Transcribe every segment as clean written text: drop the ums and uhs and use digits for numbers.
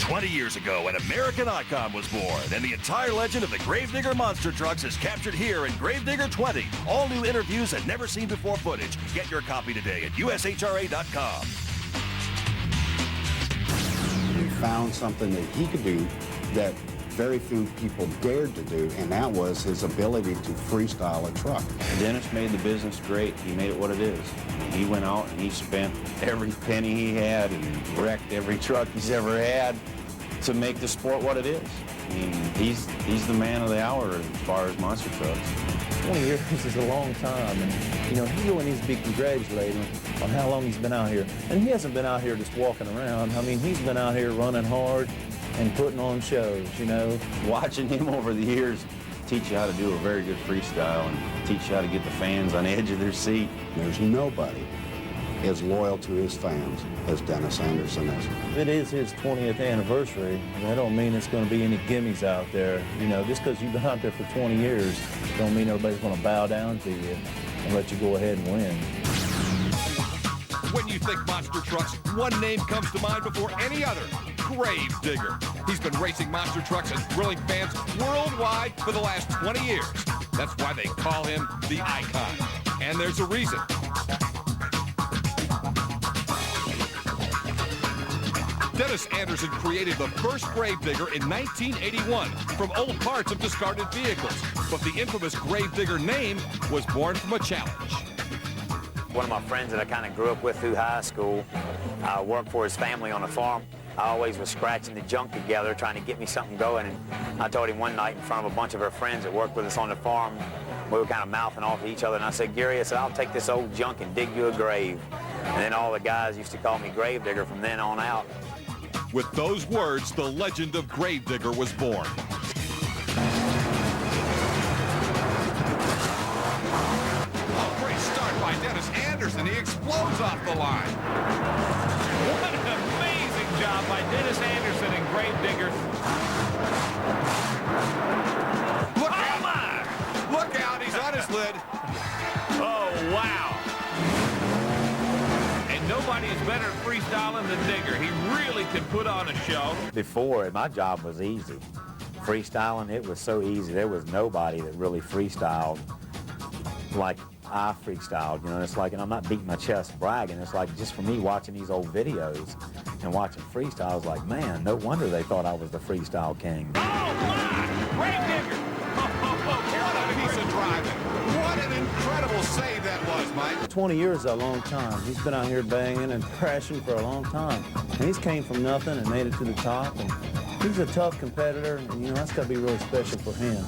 20 years ago, an American icon was born, and the entire legend of the Gravedigger monster trucks is captured here in Gravedigger 20. All new interviews and never-seen-before footage. Get your copy today at USHRA.com. He found something that he could do that very few people dared to do, and that was his ability to freestyle a truck. Dennis made the business great. He made it what it is. He went out and he spent every penny he had and wrecked every truck he's ever had to make the sport what it is. I mean, he's the man of the hour as far as monster trucks. 20 years is a long time, and you know, he really needs to be congratulated on how long he's been out here. And he hasn't been out here just walking around. I mean, he's been out here running hard and putting on shows, you know. Watching him over the years teach you how to do a very good freestyle and teach you how to get the fans on the edge of their seat. There's nobody as loyal to his fans as Dennis Anderson is. It is his 20th anniversary, and that don't mean it's going to be any gimmies out there. You know, just because you've been out there for 20 years don't mean everybody's going to bow down to you and let you go ahead and win. When you think monster trucks, one name comes to mind before any other: Gravedigger. He's been racing monster trucks and thrilling fans worldwide for the last 20 years. That's why they call him the icon. And there's a reason. Dennis Anderson created the first Gravedigger in 1981 from old parts of discarded vehicles. But the infamous Gravedigger name was born from a challenge. One of my friends that I kind of grew up with through high school, I worked for his family on a farm. I always was scratching the junk together, trying to get me something going. And I told him one night in front of a bunch of our friends that worked with us on the farm, we were kind of mouthing off to each other. And I said, Gary, I said, I'll take this old junk and dig you a grave. And then all the guys used to call me Gravedigger from then on out. With those words, the legend of Gravedigger was born. By Dennis Anderson, he explodes off the line. What an amazing job by Dennis Anderson and Gravedigger. Look out! Look out, he's on his lid. Oh, wow. And nobody is better at freestyling than Digger. He really can put on a show. Before, my job was easy. Freestyling, it was so easy. There was nobody that really freestyled like I freestyled, you know. It's like, and I'm not beating my chest bragging, it's like just for me watching these old videos and watching freestyle, I was like, man, no wonder they thought I was the freestyle king. Oh, my! Gravedigger! What a piece of driving. What an incredible save that was, Mike. 20 years is a long time. He's been out here banging and crashing for a long time. And he's came from nothing and made it to the top. And he's a tough competitor, and you know, that's got to be really special for him.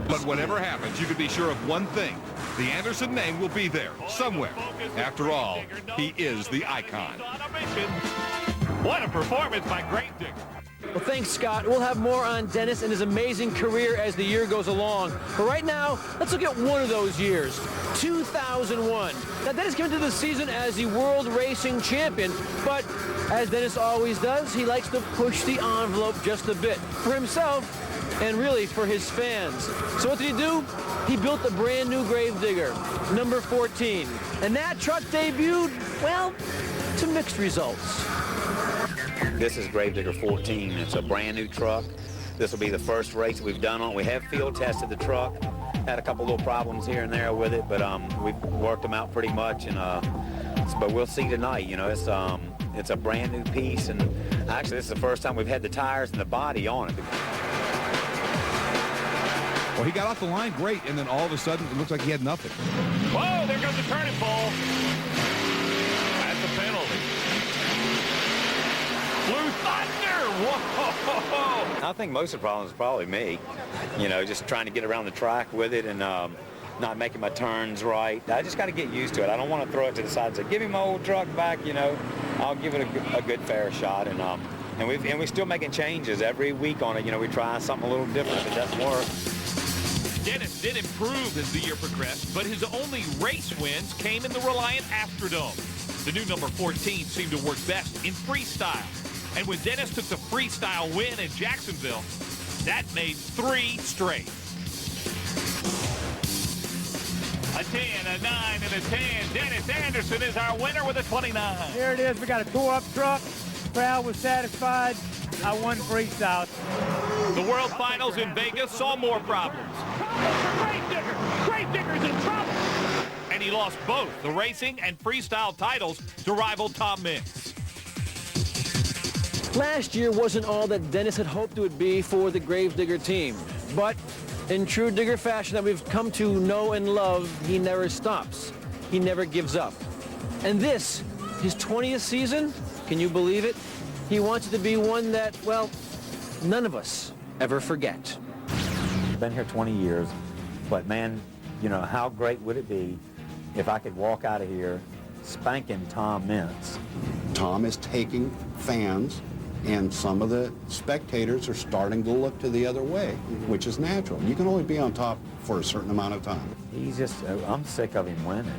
But whatever happens, you can be sure of one thing. The Anderson name will be there, somewhere. After all, he is the icon. What a performance by Gravedigger. Well, thanks, Scott. We'll have more on Dennis and his amazing career as the year goes along. But right now, let's look at one of those years, 2001. Now, Dennis came into the season as the World Racing Champion, but as Dennis always does, he likes to push the envelope just a bit for himself and really for his fans. So what did he do? He built a brand new Gravedigger, number 14. And that truck debuted, well, to mixed results. This is Gravedigger 14. It's a brand new truck. This will be the first race we've done on it. We have field tested the truck. Had a couple little problems here and there with it, but we've worked them out pretty much. And but we'll see tonight. You know, it's a brand new piece, and actually this is the first time we've had the tires and the body on it. Well, he got off the line great, and then all of a sudden, it looks like he had nothing. Whoa, there goes the turning pole. That's a penalty. Blue Thunder! Whoa! I think most of the problem is probably me. You know, just trying to get around the track with it and not making my turns right. I just got to get used to it. I don't want to throw it to the side and say, give me my old truck back, you know. I'll give it a good fair shot. And we're still making changes every week on it. You know, we try something a little different if it doesn't work. Dennis did improve as the year progressed, but his only race wins came in the Reliant Astrodome. The new number 14 seemed to work best in freestyle. And when Dennis took the freestyle win in Jacksonville, that made 3 straight. A 10, a 9, and a 10. Dennis Anderson is our winner with a 29. Here it is. We got a tore-up truck. crowd was satisfied. I won freestyle. The World Finals in Vegas saw more problems. Gravedigger's in trouble. And he lost both the racing and freestyle titles to rival Tom Mintz. Last year wasn't all that Dennis had hoped it would be for the Gravedigger team. But in true Digger fashion that we've come to know and love, he never stops. He never gives up. And this, his 20th season, can you believe it? He wants it to be one that, well, none of us ever forget. Been here 20 years, but man, you know, how great would it be if I could walk out of here spanking Tom Mintz? Tom is taking fans, and some of the spectators are starting to look to the other way, which is natural. You can only be on top for a certain amount of time. He's just, I'm sick of him winning,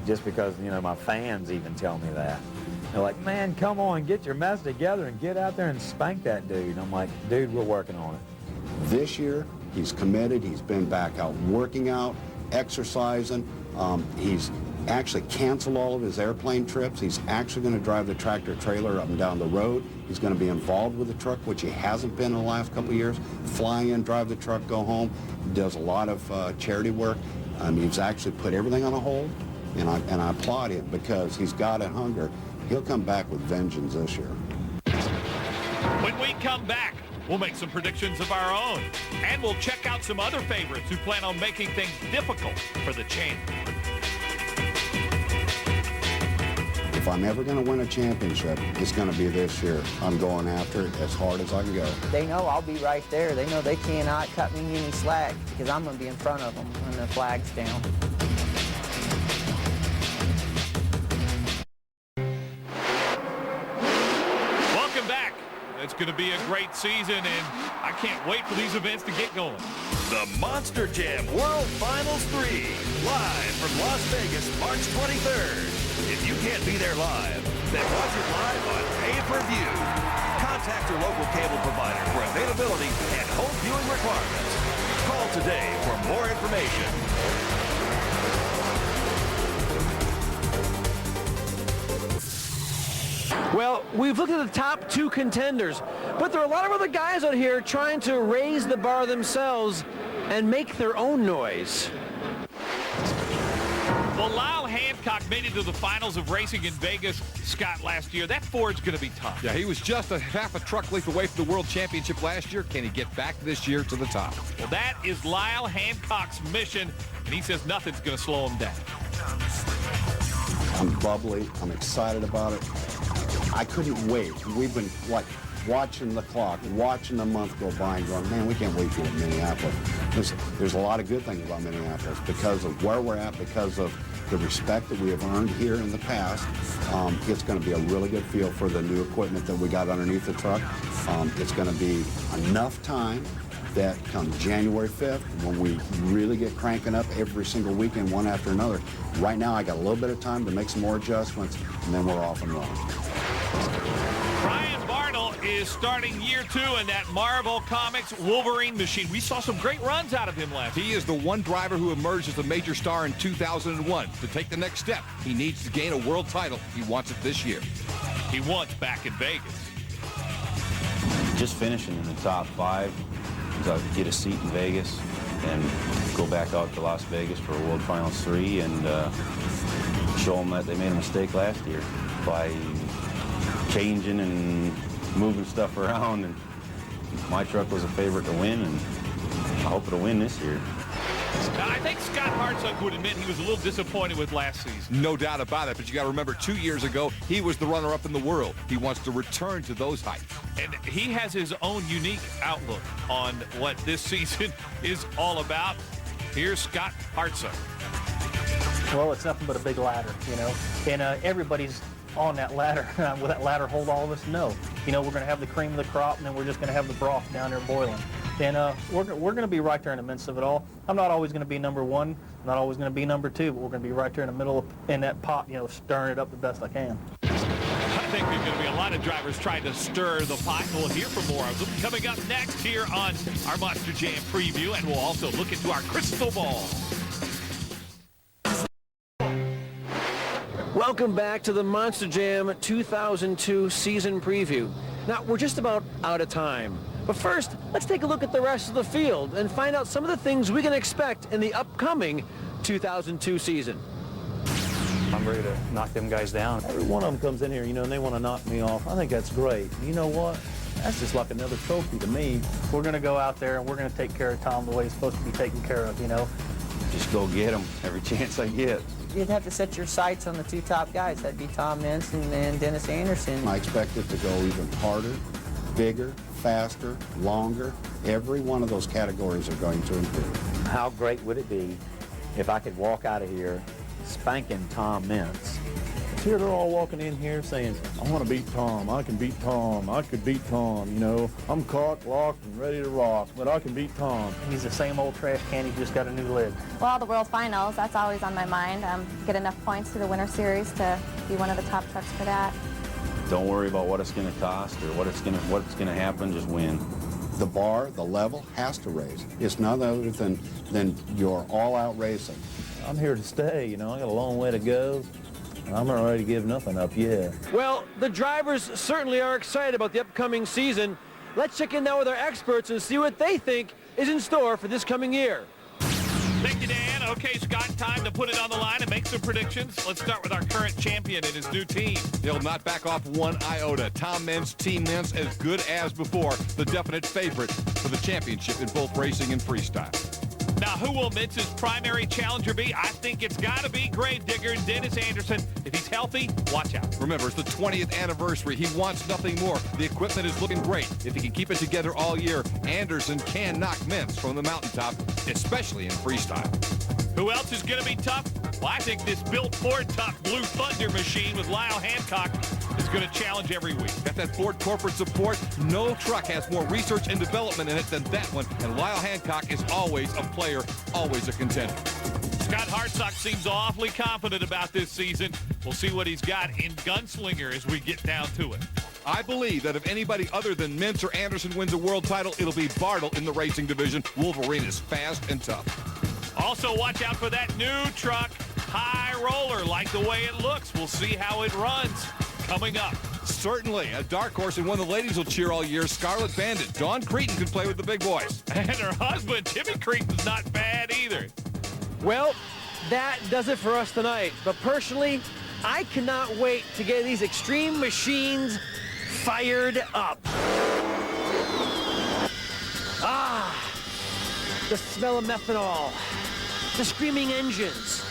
just because, you know, my fans even tell me that. They're like, man, come on, get your mess together and get out there and spank that dude. And I'm like, dude, we're working on it. This year, he's committed. He's been back out working out, exercising. He's actually canceled all of his airplane trips. He's actually going to drive the tractor trailer up and down the road. He's going to be involved with the truck, which he hasn't been in the last couple of years. Fly in, drive the truck, go home. He does a lot of charity work. He's actually put everything on a hold, and I applaud him because he's got a hunger. He'll come back with vengeance this year. When we come back, we'll make some predictions of our own, and we'll check out some other favorites who plan on making things difficult for the champion. If I'm ever going to win a championship, it's going to be this year. I'm going after it as hard as I can go. They know I'll be right there. They know they cannot cut me any slack because I'm going to be in front of them when the flag's down. Welcome back. It's going to be a great season, and I can't wait for these events to get going. The Monster Jam World Finals 3, live from Las Vegas, March 23rd. If you can't be there live, then watch it live on pay-per-view. Contact your local cable provider for availability and home viewing requirements. Call today for more information. Well, we've looked at the top two contenders, but there are a lot of other guys out here trying to raise the bar themselves and make their own noise. Well, Lyle Hancock made it to the finals of racing in Vegas, Scott, last year. That Ford's going to be tough. Yeah, he was just a half a truck length away from the World Championship last year. Can he get back this year to the top? Well, that is Lyle Hancock's mission, and he says nothing's going to slow him down. I'm bubbly. I'm excited about it. I couldn't wait. We've been like watching the clock, watching the month go by and going, man, we can't wait to get Minneapolis. There's a lot of good things about Minneapolis because of where we're at, because of the respect that we have earned here in the past. It's going to be a really good feel for the new equipment that we got underneath the truck. It's going to be enough time that come January 5th, when we really get cranking up every single weekend, one after another. Right now, I got a little bit of time to make some more adjustments, and then we're off and running. Brian Bartle is starting year 2 in that Marvel Comics Wolverine machine. We saw some great runs out of him last year. He is the one driver who emerged as a major star in 2001. To take the next step, he needs to gain a world title. He wants it this year. He wants back in Vegas. Just finishing in the top 5, to get a seat in Vegas and go back out to Las Vegas for World Finals 3 and show them that they made a mistake last year by changing and moving stuff around. And my truck was a favorite to win, and I hope it'll win this year. Now, I think Scott Hartsock would admit he was a little disappointed with last season. No doubt about it, but you got to remember 2 years ago, he was the runner-up in the world. He wants to return to those heights. And he has his own unique outlook on what this season is all about. Here's Scott Hartsock. Well, it's nothing but a big ladder, you know, and everybody's on that ladder. Will that ladder hold all of us? No. You know, we're going to have the cream of the crop, and then we're just going to have the broth down there boiling. And we're going to be right there in the midst of it all. I'm not always going to be number 1, I'm not always going to be number 2, but we're going to be right there in the middle in that pot, you know, stirring it up the best I can. I think there's going to be a lot of drivers trying to stir the pot. We'll hear from more of them coming up next here on our Monster Jam preview, and we'll also look into our crystal ball. Welcome back to the Monster Jam 2002 season preview. Now, we're just about out of time. But first, let's take a look at the rest of the field and find out some of the things we can expect in the upcoming 2002 season. I'm ready to knock them guys down. Every one of them comes in here, you know, and they want to knock me off. I think that's great. You know what? That's just like another trophy to me. We're going to go out there and we're going to take care of Tom the way he's supposed to be taken care of, you know. Just go get him every chance I get. You'd have to set your sights on the two top guys. That'd be Tom Mintz and Dennis Anderson. I expect it to go even harder, bigger, faster, longer. Every one of those categories are going to improve. How great would it be if I could walk out of here spanking Tom Mintz? Here they're all walking in here saying, I want to beat Tom, I can beat Tom, I could beat Tom, you know. I'm cocked, locked, and ready to rock, but I can beat Tom. He's the same old trash can, he just got a new lid. Well, the World Finals, that's always on my mind. Get enough points to the Winter Series to be one of the top trucks for that. Don't worry about what it's going to cost or what's going to happen, just win. The bar, the level has to raise. It's none other than your all-out racing. I'm here to stay, you know. I got a long way to go. I'm not ready to give nothing up yet. Well, the drivers certainly are excited about the upcoming season. Let's check in now with our experts and see what they think is in store for this coming year. Thank you, Dan. Okay, Scott, time to put it on the line and make some predictions. Let's start with our current champion and his new team. He'll not back off one iota. Tom Mintz, Team Mintz, as good as before. The definite favorite for the championship in both racing and freestyle. Now, who will Mintz's primary challenger be? I think it's got to be Gravedigger Dennis Anderson. If he's healthy, watch out. Remember, it's the 20th anniversary. He wants nothing more. The equipment is looking great. If he can keep it together all year, Anderson can knock Mintz from the mountaintop, especially in freestyle. Who else is going to be tough? Well, I think this built Ford Tough Blue Thunder machine with Lyle Hancock is going to challenge every week. Got that Ford corporate support. No truck has more research and development in it than that one. And Lyle Hancock is always a player, always a contender. Scott Hartsock seems awfully confident about this season. We'll see what he's got in Gunslinger as we get down to it. I believe that if anybody other than Mintz or Anderson wins a world title, it'll be Bartle in the racing division. Wolverine is fast and tough. Also, watch out for that new truck, High Roller. Like the way it looks. We'll see how it runs coming up. Certainly. A dark horse and one the ladies will cheer all year. Scarlet Bandit. Dawn Cretan can play with the big boys. And her husband, Jimmy Cretan's not bad either. Well, that does it for us tonight. But personally, I cannot wait to get these extreme machines fired up. Ah, the smell of methanol, the screaming engines,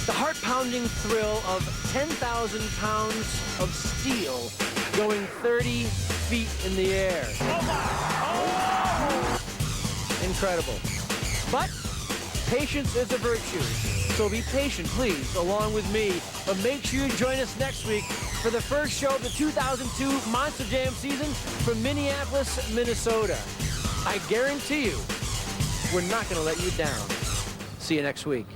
the heart-pounding thrill of 10,000 pounds of steel going 30 feet in the air. Oh my! Oh! Incredible. But patience is a virtue. So be patient, please, along with me. But make sure you join us next week for the first show of the 2002 Monster Jam season from Minneapolis, Minnesota. I guarantee you, we're not going to let you down. See you next week.